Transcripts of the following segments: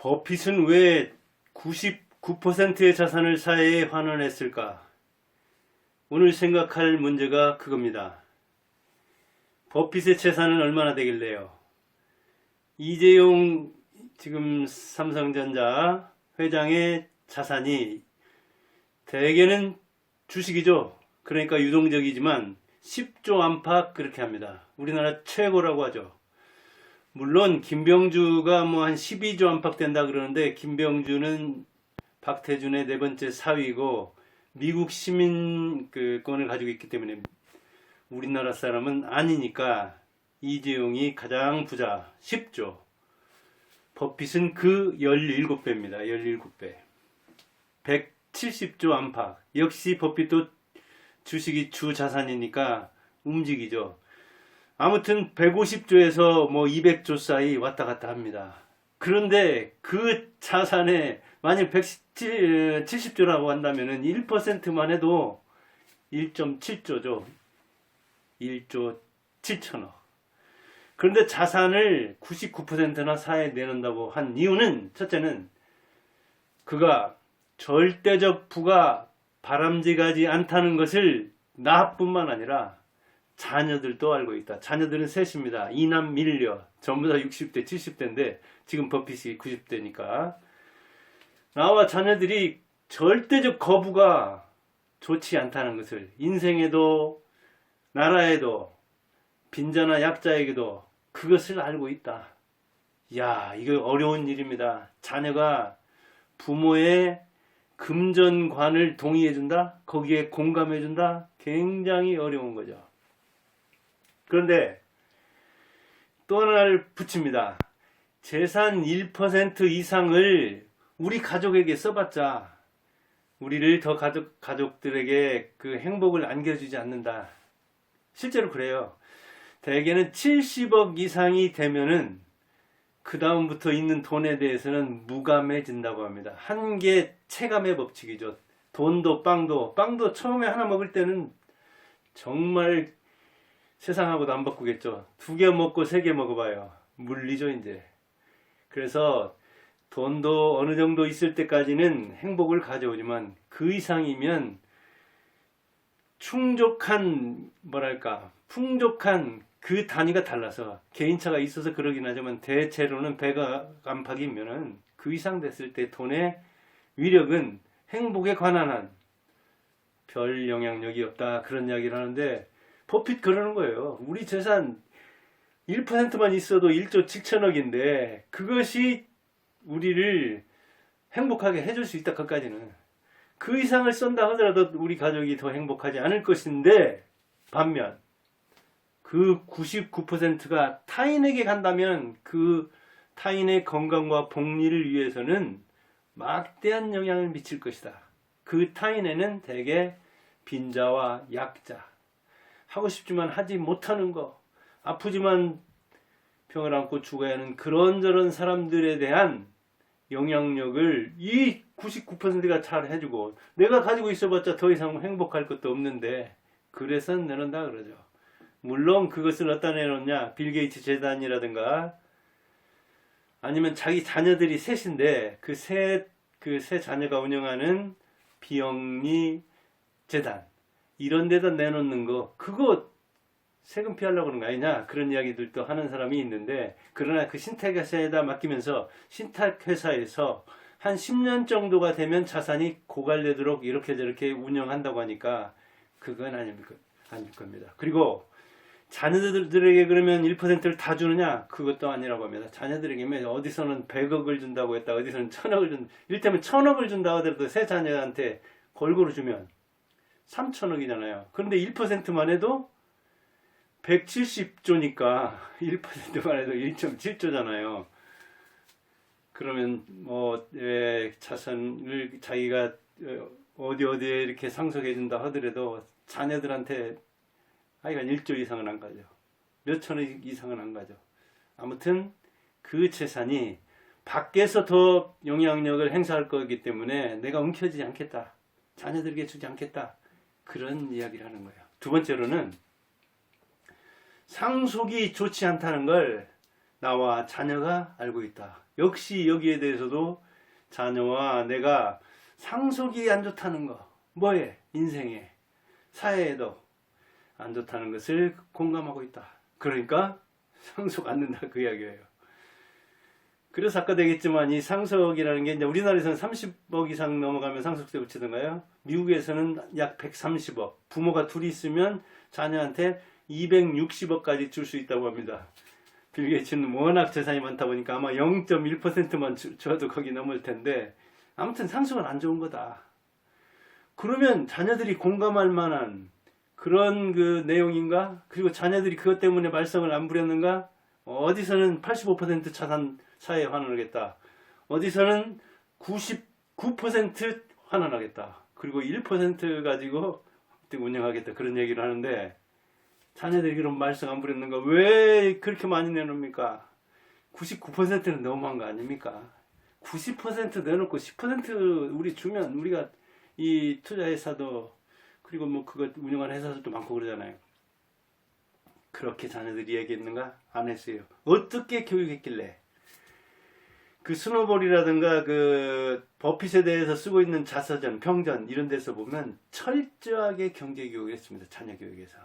버핏은 왜 99%의 자산을 사회에 환원했을까? 오늘 생각할 문제가 그겁니다. 버핏의 재산은 얼마나 되길래요? 이재용 지금 삼성전자 회장의 자산이 대개는 주식이죠. 그러니까 유동적이지만 10조 안팎 그렇게 합니다. 우리나라 최고라고 하죠. 물론 김병주가 뭐 한 12조 안팎 된다 그러는데 김병주는 박태준의 네 번째 사위고 미국 시민권을 가지고 있기 때문에 우리나라 사람은 아니니까 이재용이 가장 부자 10조. 버핏은 그 17배입니다. 17배. 170조 안팎. 역시 버핏도 주식이 주 자산이니까 움직이죠. 아무튼 150조에서 뭐 200조 사이 왔다 갔다 합니다. 그런데 그 자산에 만약 170조라고 한다면은 1%만 해도 1.7조죠. 1조 7천억. 그런데 자산을 99%나 사회에 내놓는다고 한 이유는 첫째는 그가 절대적 부가 바람직하지 않다는 것을 나뿐만 아니라 자녀들도 알고 있다. 자녀들은 셋입니다. 이남 밀려. 전부 다 60대, 70대인데 지금 버핏이 90대니까. 나와 자녀들이 절대적 거부가 좋지 않다는 것을 인생에도 나라에도 빈자나 약자에게도 그것을 알고 있다. 야, 이거 어려운 일입니다. 자녀가 부모의 금전관을 동의해준다? 거기에 공감해준다? 굉장히 어려운 거죠. 그런데 또 하나를 붙입니다. 재산 1% 이상을 우리 가족에게 써봤자 우리를 더 가족들에게 그 행복을 안겨주지 않는다. 실제로 그래요. 대개는 70억 이상이 되면은 그 다음부터 있는 돈에 대해서는 무감해진다고 합니다. 한계 체감의 법칙이죠. 돈도 빵도 처음에 하나 먹을 때는 정말 세상하고도 안 바꾸겠죠. 2개 먹고 3개 먹어봐요. 물리죠 이제. 그래서 돈도 어느 정도 있을 때까지는 행복을 가져오지만 그 이상이면 풍족한 그 단위가 달라서 개인차가 있어서 그러긴 하지만 대체로는 배가 안팎이면은 그 이상 됐을 때 돈의 위력은 행복에 관한 한 별 영향력이 없다 그런 이야기를 하는데 버핏 그러는 거예요. 우리 재산 1%만 있어도 1조 7천억인데 그것이 우리를 행복하게 해줄 수 있다. 그까지는 그 이상을 쏜다 하더라도 우리 가족이 더 행복하지 않을 것인데 반면 그 99%가 타인에게 간다면 그 타인의 건강과 복리를 위해서는 막대한 영향을 미칠 것이다. 그 타인에는 대개 빈자와 약자, 하고 싶지만 하지 못하는 거, 아프지만 병을 안고 죽어야 하는 그런저런 사람들에 대한 영향력을 이 99%가 잘 해주고 내가 가지고 있어봤자 더 이상 행복할 것도 없는데 그래서 내놓는다 그러죠. 물론 그것을 어디다 내놓냐, 빌 게이츠 재단이라든가 아니면 자기 자녀들이 셋인데 그 세 자녀가 운영하는 비영리 재단 이런 데다 내놓는 거 그거 세금 피하려고 그런 거 아니냐 그런 이야기들도 하는 사람이 있는데 그러나 그 신탁회사에다 맡기면서 신탁회사에서 한 10년 정도가 되면 자산이 고갈되도록 이렇게 저렇게 운영한다고 하니까 그건 아닐 겁니다. 그리고 자녀들에게 그러면 1%를 다 주느냐? 그것도 아니라고 합니다. 자녀들에게 어디서는 100억을 준다고 했다. 어디서는 1000억을 준다. 이를테면 1000억을 준다고 하더라도 세 자녀한테 골고루 주면 3000억이잖아요. 그런데 1%만 해도 170조니까 1%만 해도 1.7조잖아요. 그러면 자산을 자기가 어디에 이렇게 상속해 준다 하더라도 자녀들한테 하여간 1조 이상은 안 가죠. 몇천억 이상은 안 가죠. 아무튼 그 재산이 밖에서 더 영향력을 행사할 거기 때문에 내가 움켜쥐지 않겠다. 자녀들에게 주지 않겠다. 그런 이야기를 하는 거예요. 두 번째로는 상속이 좋지 않다는 걸 나와 자녀가 알고 있다. 역시 여기에 대해서도 자녀와 내가 상속이 안 좋다는 거, 뭐에? 인생에, 사회에도 안 좋다는 것을 공감하고 있다. 그러니까 상속 안 된다 그 이야기예요. 그래서 아까 되겠지만 이 상속이라는 게 이제 우리나라에서는 30억 이상 넘어가면 상속세 붙이던가요? 미국에서는 약 130억. 부모가 둘이 있으면 자녀한테 260억까지 줄 수 있다고 합니다. 빌 게이츠는 워낙 재산이 많다 보니까 아마 0.1%만 줘도 거기 넘을 텐데, 아무튼 상속은 안 좋은 거다. 그러면 자녀들이 공감할 만한 그런 그 내용인가? 그리고 자녀들이 그것 때문에 말썽을 안 부렸는가? 어디서는 85% 자산 사회에 환원하겠다. 어디서는 99% 환원하겠다. 그리고 1% 가지고 운영하겠다. 그런 얘기를 하는데, 자녀들이 그런 말썽 안 부렸는가? 왜 그렇게 많이 내놓습니까? 99%는 너무한 거 아닙니까? 90% 내놓고 10% 우리 주면 우리가 이 투자회사도 그리고 뭐 그거 운영하는 회사들도 많고 그러잖아요. 그렇게 자녀들이 얘기했는가? 안 했어요. 어떻게 교육했길래? 그 스노볼이라든가 그 버핏에 대해서 쓰고 있는 자서전, 평전 이런 데서 보면 철저하게 경제 교육을 했습니다. 자녀 교육에서.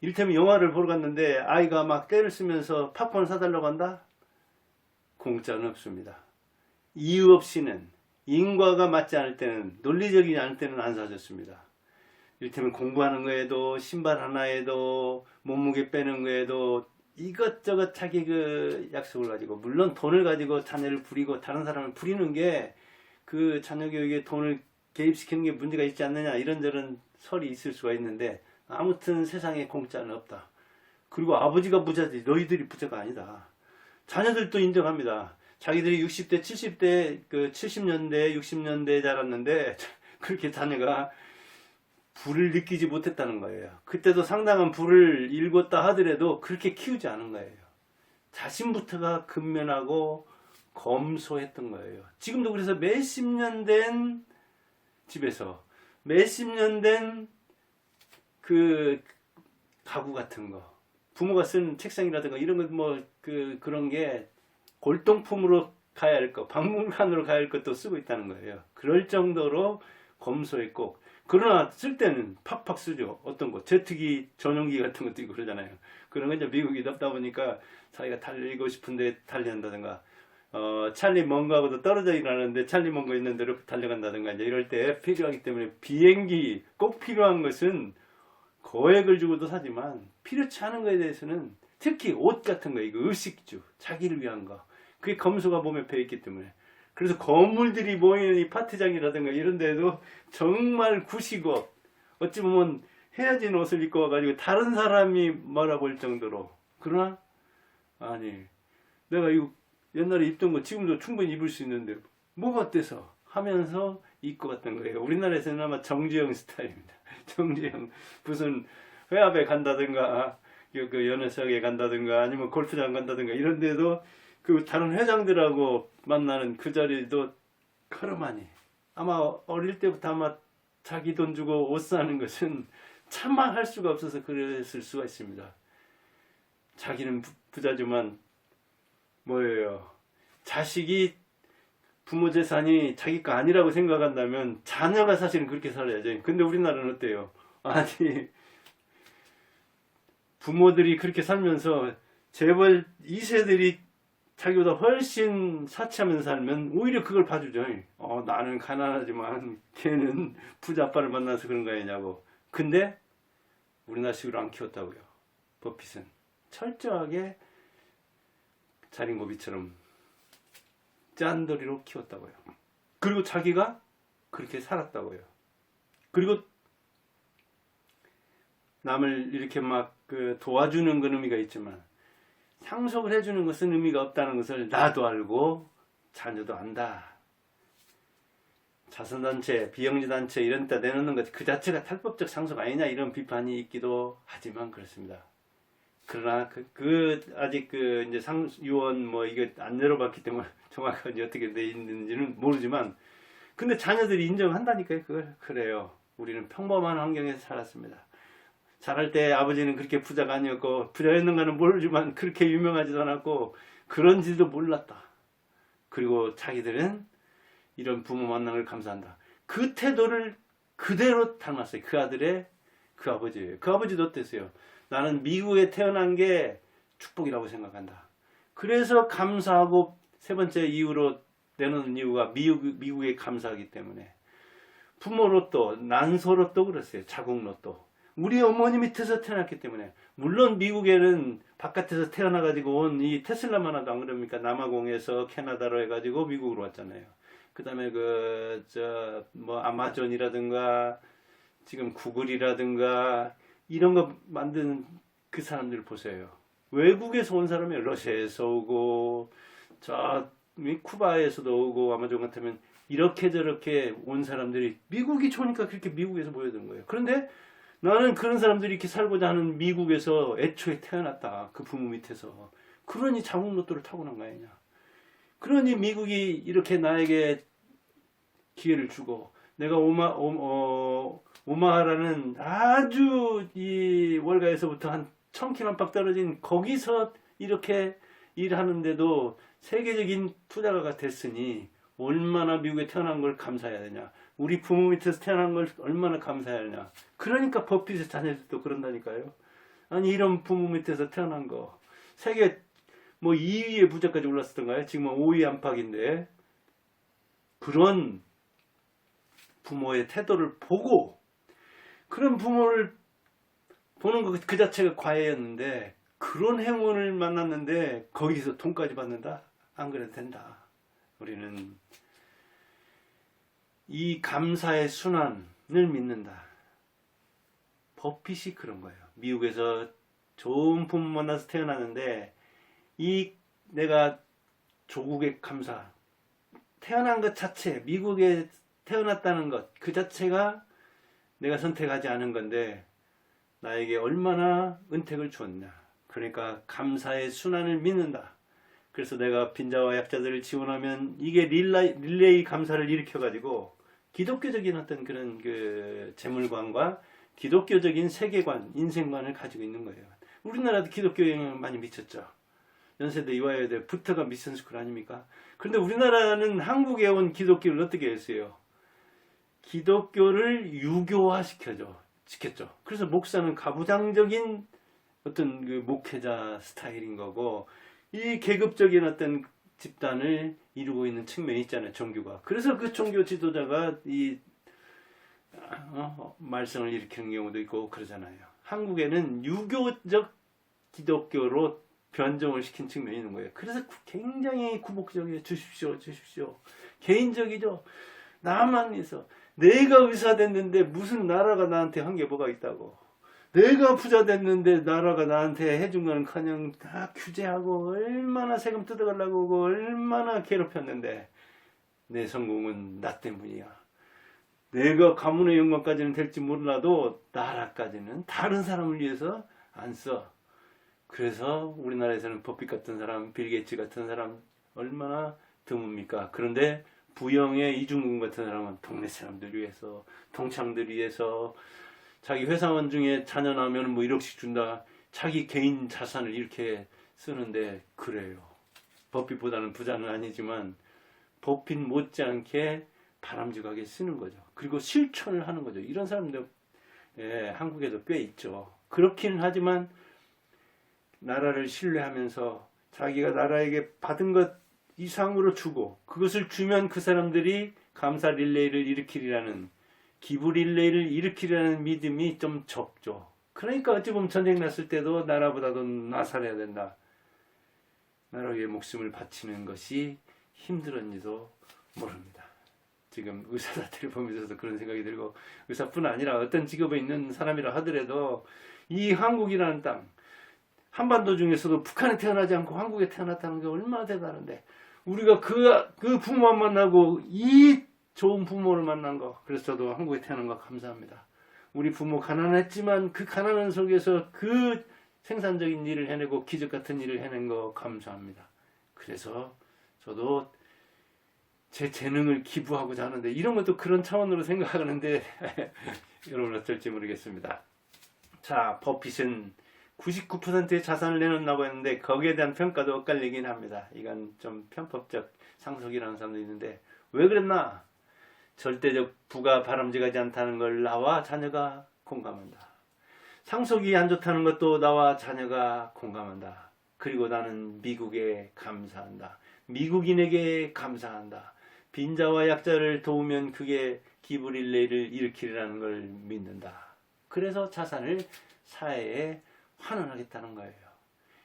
이를테면 영화를 보러 갔는데 아이가 막 떼를 쓰면서 팝콘을 사달라고 한다? 공짜는 없습니다. 이유 없이는, 인과가 맞지 않을 때는, 논리적이지 않을 때는 안 사줬습니다. 이를테면 공부하는 거에도, 신발 하나에도, 몸무게 빼는 거에도 이것저것 자기 그 약속을 가지고, 물론 돈을 가지고 자녀를 부리고 다른 사람을 부리는 게 그 자녀 교육에 돈을 개입시키는 게 문제가 있지 않느냐, 이런저런 설이 있을 수가 있는데, 아무튼 세상에 공짜는 없다. 그리고 아버지가 부자지 너희들이 부자가 아니다. 자녀들도 인정합니다. 자기들이 60대, 70대, 그 70년대, 60년대에 자랐는데 그렇게 자녀가 부를 느끼지 못했다는 거예요. 그때도 상당한 부를 일궜다 하더라도 그렇게 키우지 않은 거예요. 자신부터가 근면하고 검소했던 거예요. 지금도 그래서 몇십 년 된 집에서 몇십 년 된 그 가구 같은 거, 부모가 쓴 책상이라든가 이런 거 뭐 그런 게 골동품으로 가야 할 것, 박물관으로 가야 할 것도 쓰고 있다는 거예요. 그럴 정도로 검소했고, 그러나 쓸 때는 팍팍 쓰죠. 어떤 거, 제트기 전용기 같은 것도 있고 그러잖아요. 그런 건 이제 미국이 덥다 보니까 자기가 달리고 싶은데 달린다든가, 찰리 먼거하고도 떨어져 일하는데 찰리 먼거 있는 대로 달려간다든가, 이제 이럴 때 필요하기 때문에 비행기 꼭 필요한 것은 거액을 주고도 사지만 필요치 않은 거에 대해서는, 특히 옷 같은 거, 이거 의식주, 자기를 위한 거, 그게 검소가 몸에 배있기 때문에. 그래서 거물들이 모이는 이 파티장이라든가 이런 데도 정말 구식옷, 어찌 보면 헤어진 옷을 입고 와가지고 다른 사람이 뭐라고 할 정도로. 그러나 아니, 내가 이거 옛날에 입던 거 지금도 충분히 입을 수 있는데 뭐가 어때서 하면서 입고 갔던 거예요. 우리나라에서는 아마 정주영 스타일입니다. 정주영, 무슨 회합에 간다든가 그 연회석에 간다든가 아니면 골프장 간다든가 이런 데도 그 다른 회장들하고 만나는 그 자리도 걸어마니, 아마 어릴 때부터 아마 자기 돈 주고 옷 사는 것은 차마 할 수가 없어서 그랬을 수가 있습니다. 자기는 부자지만 뭐예요, 자식이 부모 재산이 자기 거 아니라고 생각한다면 자녀가 사실은 그렇게 살아야죠. 근데 우리나라는 어때요? 아니, 부모들이 그렇게 살면서 재벌 2세들이 자기보다 훨씬 사치하면서 살면 오히려 그걸 봐주죠. 나는 가난하지만 걔는 부자 아빠를 만나서 그런 거 아니냐고. 근데 우리나라식으로 안 키웠다고요. 버핏은 철저하게 자린고비처럼 짠돌이로 키웠다고요. 그리고 자기가 그렇게 살았다고요. 그리고 남을 이렇게 막 도와주는 그런 의미가 있지만 상속을 해주는 것은 의미가 없다는 것을 나도 알고 자녀도 안다. 자선단체, 비영리단체 이런 데 내놓는 것 그 자체가 탈법적 상속 아니냐, 이런 비판이 있기도 하지만 그렇습니다. 그러나 아직 이제 유언 뭐 이게 안 열어봤기 때문에 정확하게 어떻게 돼 있는지는 모르지만, 근데 자녀들이 인정한다니까요. 그걸. 그래요. 우리는 평범한 환경에서 살았습니다. 자랄 때 아버지는 그렇게 부자가 아니었고, 부자였는가는 모르지만 그렇게 유명하지도 않았고 그런지도 몰랐다. 그리고 자기들은 이런 부모 만난 걸 감사한다. 그 태도를 그대로 닮았어요. 그 아들의 그 아버지예요. 그 아버지도 어땠어요? 나는 미국에 태어난 게 축복이라고 생각한다. 그래서 감사하고 세 번째 이유로 내놓는 이유가 미국에 감사하기 때문에. 부모 로또, 난소 로또 그랬어요. 자국 로또. 우리 어머니 밑에서 태어났기 때문에. 물론 미국에는 바깥에서 태어나가지고 온 이 테슬라만 하도 안 그럽니까? 남아공에서 캐나다로 해가지고 미국으로 왔잖아요. 그 다음에 아마존이라든가 지금 구글이라든가 이런 거 만드는 그 사람들 보세요. 외국에서 온 사람이 러시아에서 오고 쿠바에서도 오고 아마존 같으면 이렇게 저렇게 온 사람들이 미국이 좋으니까 그렇게 미국에서 모여드는 거예요. 그런데 나는 그런 사람들이 이렇게 살고자 하는 미국에서 애초에 태어났다. 그 부모 밑에서. 그러니 자국 로또를 타고난 거 아니냐. 그러니 미국이 이렇게 나에게 기회를 주고 내가 오마하라는 아주 이 월가에서부터 한 1000km 안팎 떨어진 거기서 이렇게 일하는데도 세계적인 투자가가 됐으니 얼마나 미국에 태어난 걸 감사해야 되냐. 우리 부모 밑에서 태어난 걸 얼마나 감사해야 하냐. 그러니까 버핏의 자녀들도 그런다니까요. 아니 이런 부모 밑에서 태어난 거 세계 2위의 부자까지 올랐었던가요? 지금은 5위 안팎인데 그런 부모의 태도를 보고 그런 부모를 보는 것 그 자체가 과외였는데 그런 행운을 만났는데 거기서 돈까지 받는다? 안 그래도 된다. 우리는 이 감사의 순환을 믿는다. 버핏이 그런 거예요. 미국에서 좋은 부모 만나서 태어났는데 내가 조국의 감사 태어난 것 자체 미국에 태어났다는 것 그 자체가 내가 선택하지 않은 건데 나에게 얼마나 은택을 주었냐. 그러니까 감사의 순환을 믿는다. 그래서 내가 빈자와 약자들을 지원하면 이게 릴레이 감사를 일으켜가지고 기독교적인 어떤 그런 그 재물관과 기독교적인 세계관, 인생관을 가지고 있는 거예요. 우리나라도 기독교 영향을 많이 미쳤죠. 연세대, 이화여대, 부터가 미션스쿨 아닙니까? 그런데 우리나라는 한국에 온 기독교를 어떻게 했어요? 기독교를 유교화 시켰죠. 그래서 목사는 가부장적인 어떤 그 목회자 스타일인 거고, 이 계급적인 어떤 집단을 이루고 있는 측면이 있잖아요, 종교가. 그래서 그 종교 지도자가 말썽을 일으키는 경우도 있고 그러잖아요. 한국에는 유교적 기독교로 변종을 시킨 측면이 있는 거예요. 그래서 굉장히 구복적이에요. 주십시오. 개인적이죠. 나만 위해서. 내가 의사 됐는데 무슨 나라가 나한테 한 게 뭐가 있다고. 내가 부자 됐는데 나라가 나한테 해준 거는 그냥 다 규제하고 얼마나 세금 뜯어가려고 하고 얼마나 괴롭혔는데 내 성공은 나 때문이야. 내가 가문의 영광까지는 될지 몰라도 나라까지는 다른 사람을 위해서 안 써. 그래서 우리나라에서는 버핏 같은 사람, 빌 게이츠 같은 사람 얼마나 드뭅니까? 그런데 부영의 이중근 같은 사람은 동네 사람들 위해서, 동창들 위해서, 자기 회사원 중에 자녀 나면 1억씩 준다. 자기 개인 자산을 이렇게 쓰는데 그래요. 버핏보다는 부자는 아니지만 버핏 못지않게 바람직하게 쓰는 거죠. 그리고 실천을 하는 거죠. 이런 사람들 한국에도 꽤 있죠. 그렇긴 하지만 나라를 신뢰하면서 자기가 나라에게 받은 것 이상으로 주고 그것을 주면 그 사람들이 감사 릴레이를 일으키리라는 기부 릴레이를 일으키려는 믿음이 좀 적죠. 그러니까 어찌 보면 전쟁 났을 때도 나라보다도 나 살아야 된다. 나라 위해 목숨을 바치는 것이 힘들었는지도 모릅니다. 지금 의사 사태를 보면서도 그런 생각이 들고 의사뿐 아니라 어떤 직업에 있는 사람이라 하더라도 이 한국이라는 땅 한반도 중에서도 북한에 태어나지 않고 한국에 태어났다는 게 얼마나 대단한데 우리가 그 부모 만나고 이 좋은 부모를 만난 거 그래서 저도 한국에 태어난 거 감사합니다. 우리 부모 가난했지만 그 가난한 속에서 그 생산적인 일을 해내고 기적 같은 일을 해낸 거 감사합니다. 그래서 저도 제 재능을 기부하고자 하는데 이런 것도 그런 차원으로 생각하는데 여러분 어쩔지 모르겠습니다. 자, 버핏은 99%의 자산을 내놓는다고 했는데 거기에 대한 평가도 엇갈리긴 합니다. 이건 좀 편법적 상속이라는 사람도 있는데 왜 그랬나? 절대적 부가 바람직하지 않다는 걸 나와 자녀가 공감한다. 상속이 안 좋다는 것도 나와 자녀가 공감한다. 그리고 나는 미국에 감사한다. 미국인에게 감사한다. 빈자와 약자를 도우면 그게 기브릴레이를 일으키리라는 걸 믿는다. 그래서 자산을 사회에 환원하겠다는 거예요.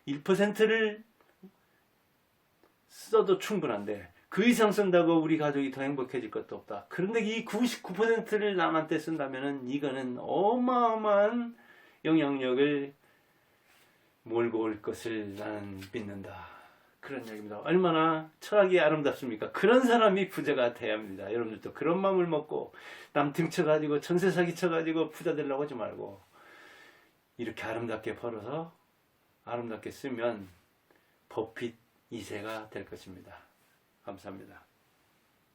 1%를 써도 충분한데 그 이상 쓴다고 우리 가족이 더 행복해질 것도 없다. 그런데 이 99%를 남한테 쓴다면 이거는 어마어마한 영향력을 몰고 올 것을 나는 믿는다. 그런 얘기입니다. 얼마나 철학이 아름답습니까? 그런 사람이 부자가 돼야 합니다. 여러분들도 그런 마음을 먹고 남 등쳐가지고 전세 사기 쳐가지고 부자 되려고 하지 말고 이렇게 아름답게 벌어서 아름답게 쓰면 버핏 2세가 될 것입니다. 감사합니다.